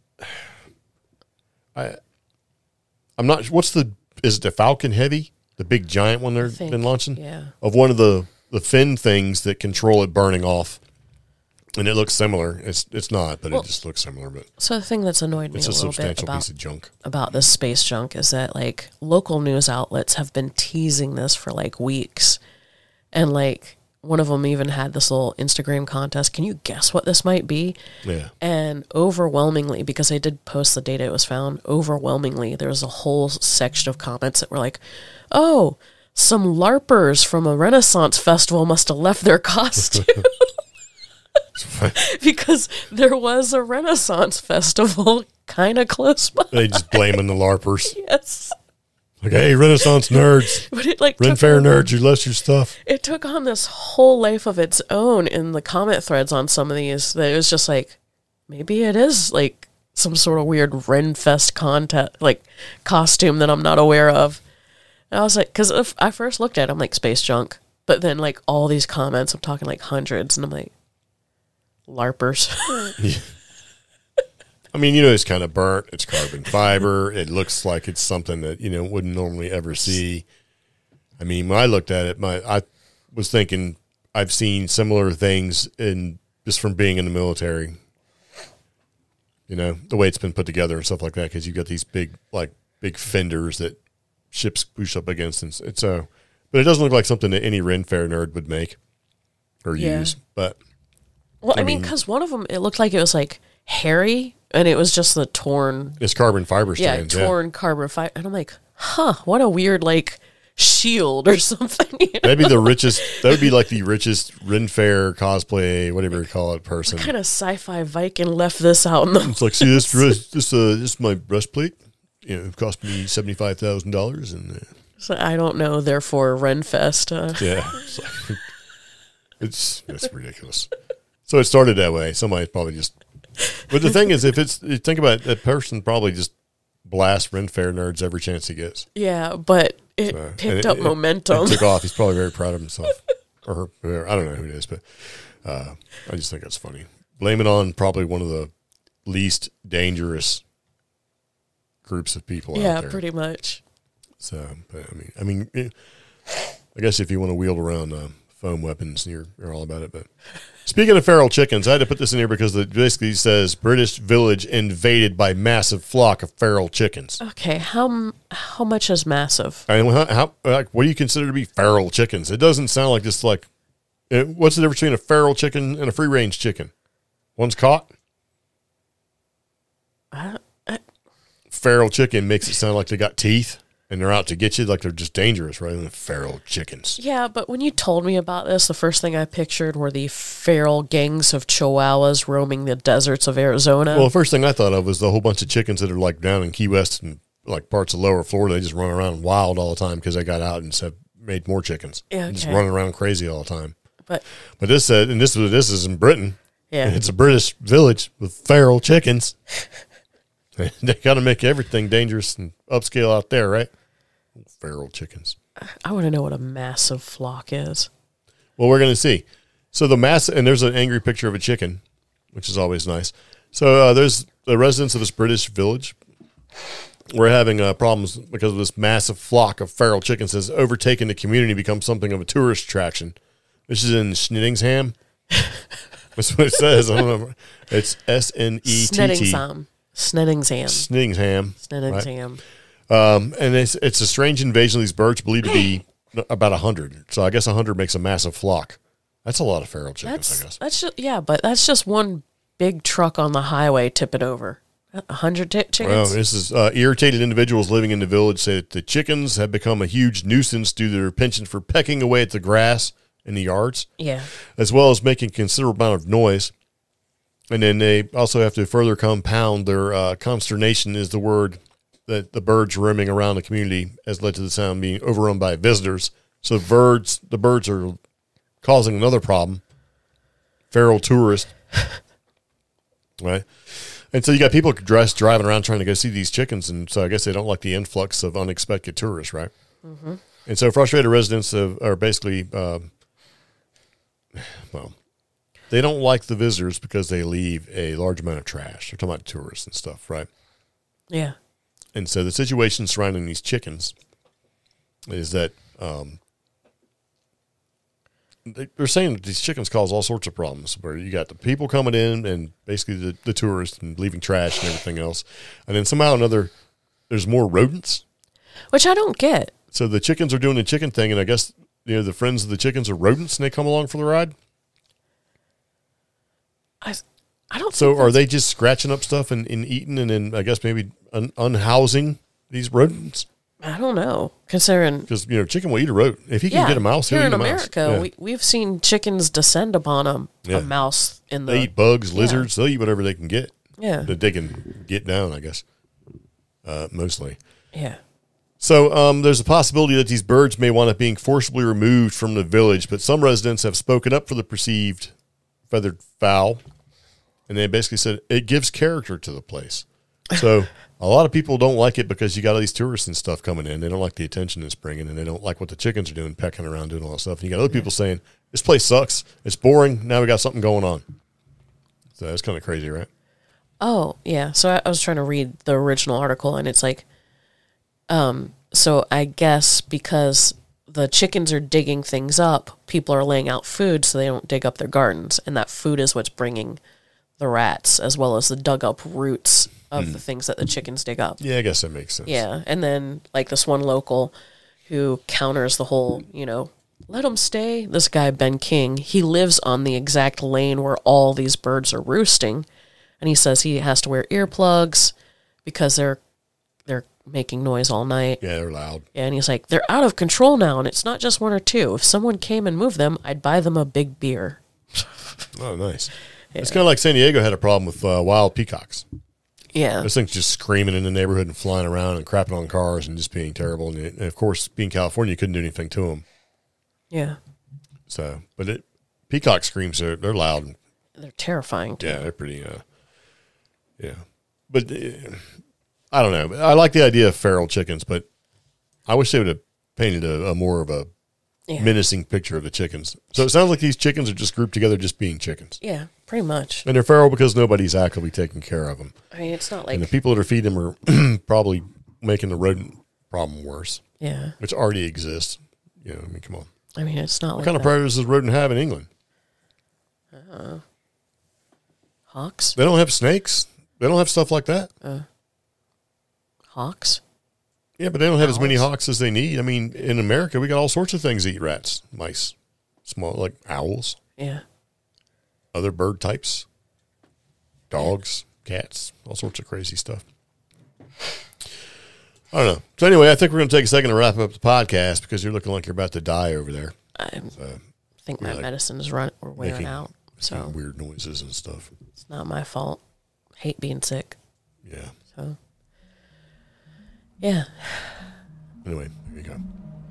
S2: is it the Falcon Heavy? The big giant one been launching?
S3: Yeah.
S2: Of one of the fin things that control it burning off. And it looks similar. It's not, but it just looks similar. But
S3: So the thing that's annoyed me
S2: it's
S3: a
S2: a
S3: little bit
S2: substantial piece of junk.
S3: about this space junk is that like local news outlets have been teasing this for like weeks, and like one of them even had this little Instagram contest. Can you guess what this might be?
S2: Yeah.
S3: And overwhelmingly, because they did post the date it was found, overwhelmingly there was a whole section of comments that were like, "Oh, some LARPers from a Renaissance festival must have left their costume." Because there was a Renaissance festival kind of close by.
S2: They just blaming the LARPers.
S3: Yes.
S2: Like, hey, Renaissance nerds,
S3: But it like
S2: Ren
S3: took
S2: Fair
S3: on-
S2: nerds, you lost your stuff.
S3: It took on this whole life of its own in the comment threads on some of these that it was just like, maybe it is like some sort of weird Renfest contest, like costume that I'm not aware of. And I was like, because if I first looked at it, I'm like, space junk. But then like all these comments, I'm talking like hundreds, and I'm like, LARPers.
S2: I mean, it's kind of burnt. It's carbon fiber. It looks like it's something that, wouldn't normally ever see. I mean, when I looked at it, I was thinking I've seen similar things just from being in the military. The way it's been put together and stuff like that, because you've got these big fenders that ships push up against. And but it doesn't look like something that any Ren Fair nerd would make or use. But
S3: Well, I mean, because one of them, it looked like it was like hairy, and it was just the torn,
S2: it's carbon fiber strands.
S3: torn carbon fiber. And I'm like, what a weird like shield or something.
S2: Maybe the richest, that would be like the richest Ren Fair cosplay, whatever you call it, person.
S3: What kind of sci-fi Viking left this out in the
S2: It's like, see this is my breastplate. It cost me $75,000, and
S3: So I don't know, therefore Renfest.
S2: yeah, it's ridiculous. So it started that way. Somebody probably just. But the thing is, think about it, that person probably just blasts Ren Fair nerds every chance he gets.
S3: Yeah, but it picked up momentum.
S2: It took off. He's probably very proud of himself, or her. I don't know who it is, but I just think that's funny. Blame it on probably one of the least dangerous groups of people out there.
S3: Yeah, pretty much.
S2: So, but I mean, I guess if you want to wield around foam weapons, you're all about it. But speaking of feral chickens, I had to put this in here because it basically says British village invaded by massive flock of feral chickens.
S3: Okay, how much is massive?
S2: I mean, what do you consider to be feral chickens? It doesn't sound like just like. What's the difference between a feral chicken and a free range chicken? One's caught. Feral chicken makes it sound like they got teeth and they're out to get you, like they're just dangerous, rather than feral chickens.
S3: Yeah, but when you told me about this, the first thing I pictured were the feral gangs of chihuahuas roaming the deserts of Arizona.
S2: Well, the first thing I thought of was the whole bunch of chickens that are like down in Key West and like parts of lower Florida. They just run around wild all the time because they got out and made more chickens.
S3: Yeah,
S2: Just
S3: okay.
S2: running around crazy all the time.
S3: But
S2: this said, and this is in Britain.
S3: yeah,
S2: And it's a British village with feral chickens. They got to make everything dangerous and upscale out there, right? Feral chickens.
S3: I want to know what a massive flock is.
S2: Well, we're going to see. So and there's an angry picture of a chicken, which is always nice. So there's the residents of this British village. We're having problems because of this massive flock of feral chickens has overtaken the community, become something of a tourist attraction. This is in Snittingham. That's what it says. I don't know. It's Snettt.
S3: Snettingham.
S2: Snittingham.
S3: Snettingham.
S2: And it's a strange invasion of these birds, believed to be about 100. So I guess 100 makes a massive flock. That's a lot of feral chickens, I guess.
S3: That's just but that's just one big truck on the highway tipping over. 100 chickens.
S2: Well, this is irritated individuals living in the village say that the chickens have become a huge nuisance due to their penchant for pecking away at the grass in the yards,
S3: Yeah.
S2: as well as making a considerable amount of noise. And then they also have to further compound their consternation is the word that the birds roaming around the community has led to the sound being overrun by visitors. So the birds are causing another problem. Feral tourists. Right? And so you got people driving around trying to go see these chickens, and so I guess they don't like the influx of unexpected tourists, right? Mm-hmm. And so frustrated residents are basically, they don't like the visitors because they leave a large amount of trash. They're talking about tourists and stuff, right?
S3: Yeah.
S2: And so the situation surrounding these chickens is that they're saying that these chickens cause all sorts of problems. Where you got the people coming in and basically the tourists and leaving trash and everything else, and then somehow or another, there's more rodents.
S3: Which I don't get.
S2: So the chickens are doing the chicken thing, and I guess the friends of the chickens are rodents, and they come along for the ride.
S3: I don't.
S2: So are they just scratching up stuff and eating, and then I guess maybe unhousing these rodents?
S3: I don't know. Considering
S2: because chicken will eat a rodent if he can get a mouse.
S3: Here
S2: he'll
S3: in
S2: eat a
S3: America,
S2: mouse. Yeah.
S3: we've seen chickens descend upon a mouse in the.
S2: They eat bugs, lizards. They'll eat whatever they can get.
S3: Yeah,
S2: that they can get down. I guess mostly.
S3: Yeah.
S2: So there's a possibility that these birds may wind up being forcibly removed from the village, but some residents have spoken up for the perceived feathered fowl, and they basically said it gives character to the place. So a lot of people don't like it because you got all these tourists and stuff coming in. They don't like the attention it's bringing, and they don't like what the chickens are doing, pecking around, doing all that stuff. And you got other people saying, this place sucks. It's boring. Now we got something going on. So that's kind of crazy, right?
S3: Oh, yeah. So I was trying to read the original article, and it's like, so I guess because the chickens are digging things up, people are laying out food so they don't dig up their gardens. And that food is what's bringing the rats, as well as the dug up roots of the things that the chickens dig up.
S2: Yeah, I guess that makes sense.
S3: Yeah. And then like this one local who counters the whole, let them stay. This guy, Ben King, he lives on the exact lane where all these birds are roosting. And he says he has to wear earplugs because they're making noise all night.
S2: Yeah, they're loud.
S3: Yeah, and he's like, they're out of control now, and it's not just one or two. If someone came and moved them, I'd buy them a big beer.
S2: Oh, nice. Yeah. It's kind of like San Diego had a problem with wild peacocks.
S3: Yeah.
S2: Those things just screaming in the neighborhood and flying around and crapping on cars and just being terrible. And of course, being California, you couldn't do anything to them.
S3: Yeah.
S2: So, but peacock screams, they're loud.
S3: They're terrifying, too.
S2: Yeah, they're pretty, yeah. But I don't know. I like the idea of feral chickens, but I wish they would have painted a more of a menacing picture of the chickens. So it sounds like these chickens are just grouped together just being chickens.
S3: Yeah, pretty much.
S2: And they're feral because nobody's actively taking care of them.
S3: I mean, it's not like...
S2: And the people that are feeding them are probably making the rodent problem worse.
S3: Yeah.
S2: Which already exists. I mean, come on.
S3: I mean, it's not
S2: what kind of predators does rodent have in England?
S3: Hawks?
S2: They don't have snakes. They don't have stuff like that.
S3: Hawks?
S2: Yeah, but they don't have as many hawks as they need. I mean, in America, we got all sorts of things that eat rats, mice, small, like owls.
S3: Yeah.
S2: Other bird types, dogs, cats, all sorts of crazy stuff. I don't know. So anyway, I think we're going to take a second to wrap up the podcast because you're looking like you're about to die over there.
S3: I think my medicine is wearing out. So
S2: weird noises and stuff.
S3: It's not my fault. Hate being sick.
S2: Yeah.
S3: So, yeah.
S2: Anyway, there you go.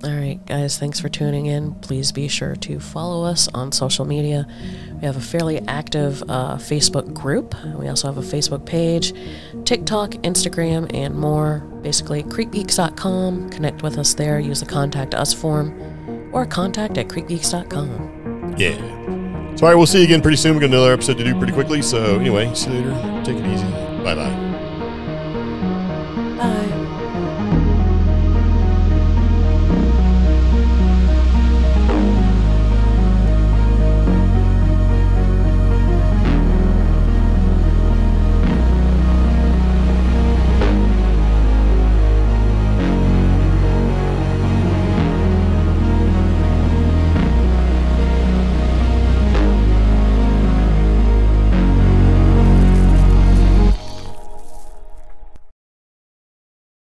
S3: All right, guys, thanks for tuning in. Please be sure to follow us on social media. We have a fairly active Facebook group. We also have a Facebook page, TikTok, Instagram, and more. Basically, creekgeeks.com. Connect with us there. Use the Contact Us form or contact@creekgeeks.com.
S2: Yeah. So, all right, we'll see you again pretty soon. We've got another episode to do pretty quickly. So, anyway, see you later. Take it easy. Bye-bye.
S3: Bye.